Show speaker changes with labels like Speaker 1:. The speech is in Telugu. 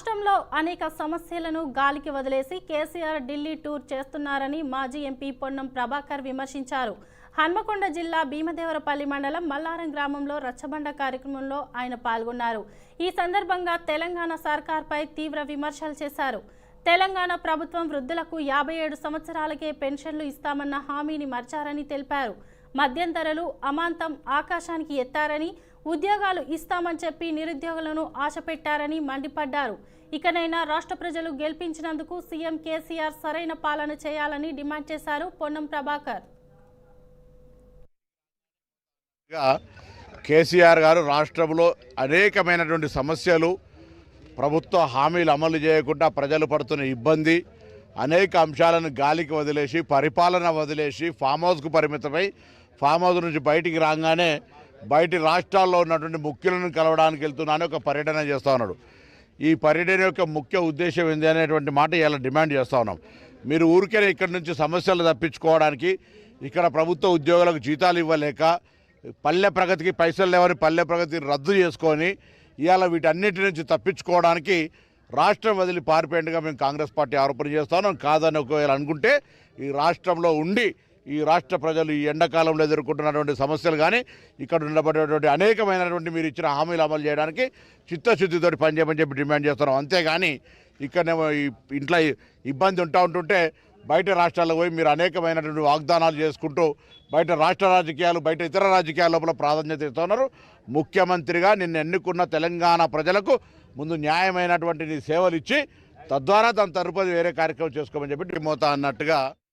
Speaker 1: రాష్ట్రంలో అనేక సమస్యలను గాలికి వదిలేసి కేసీఆర్ ఢిల్లీ టూర్ చేస్తున్నారని మాజీ ఎంపీ పొన్నం ప్రభాకర్ విమర్శించారు. హన్మకొండ జిల్లా భీమదేవరపల్లి మండలం మల్లారం గ్రామంలో రచ్చబండ కార్యక్రమంలో ఆయన పాల్గొన్నారు. ఈ సందర్భంగా తెలంగాణ సర్కార్పై తీవ్ర విమర్శలు చేశారు. తెలంగాణ ప్రభుత్వం వృద్ధులకు 57 సంవత్సరాలకే పెన్షన్లు ఇస్తామన్న హామీని మర్చారని తెలిపారు. మద్యం ధరలు అమాంతం ఆకాశానికి ఎత్తారని, ఉద్యోగాలు ఇస్తామని చెప్పి నిరుద్యోగులను ఆశపెట్టారని మండిపడ్డారు. ఇకనైనా రాష్ట్ర ప్రజలు గెలిపించినందుకు సీఎం కేసీఆర్ సరైన పాలన చేయాలని డిమాండ్ చేశారు పొన్నం ప్రభాకర్.
Speaker 2: కేసీఆర్ గారు రాష్ట్రంలో అనేకమైనటువంటి సమస్యలు, ప్రభుత్వ హామీలు అమలు చేయకుండా ప్రజలు పడుతున్న ఇబ్బంది, అనేక అంశాలను గాలికి వదిలేసి పరిపాలన వదిలేసి ఫామ్ హౌస్కు పరిమితమై ఫామ్ హౌస్ నుంచి బయటికి రాగానే బయటి రాష్ట్రాల్లో ఉన్నటువంటి ముఖ్యులను కలవడానికి వెళ్తున్నాను ఒక పర్యటన చేస్తూ ఉన్నాడు. ఈ పర్యటన యొక్క ముఖ్య ఉద్దేశం ఏంది అనేటువంటి మాట ఇలా డిమాండ్ చేస్తూ ఉన్నాం. మీరు ఊరికే ఇక్కడి నుంచి సమస్యలు తప్పించుకోవడానికి, ఇక్కడ ప్రభుత్వ ఉద్యోగులకు జీతాలు ఇవ్వలేక, పల్లె ప్రగతికి పైసలు లేవని పల్లె ప్రగతిని రద్దు చేసుకొని ఇవాళ వీటన్నిటి నుంచి తప్పించుకోవడానికి రాష్ట్రం వదిలి పారిపోయేట్టుగా మేము కాంగ్రెస్ పార్టీ ఆరోపణ చేస్తాను. కాదని ఒకవేళ అనుకుంటే ఈ రాష్ట్రంలో ఉండి ఈ రాష్ట్ర ప్రజలు ఈ ఎండాకాలంలో ఎదుర్కొంటున్నటువంటి సమస్యలు కానీ, ఇక్కడ ఉండబడేటువంటి అనేకమైనటువంటి మీరు ఇచ్చిన హామీలు అమలు చేయడానికి చిత్తశుద్ధితో పనిచేయమని చెప్పి డిమాండ్ చేస్తున్నాం. అంతేగాని ఇక్కడనేమో ఇంట్లో ఇబ్బంది ఉంటుంటే బయట రాష్ట్రాల్లో పోయి మీరు అనేకమైనటువంటి వాగ్దానాలు చేసుకుంటూ బయట రాష్ట్ర రాజకీయాలు, బయట ఇతర రాజకీయాల లోపల ప్రాధాన్యత ఇస్తున్నారు. ముఖ్యమంత్రిగా నిన్ను ఎన్నుకున్న తెలంగాణ ప్రజలకు ముందు న్యాయమైనటువంటి సేవలు ఇచ్చి తద్వారా తన తరపుది వేరే కార్యక్రమం చేసుకోమని చెప్పి డిమోతా అన్నట్టుగా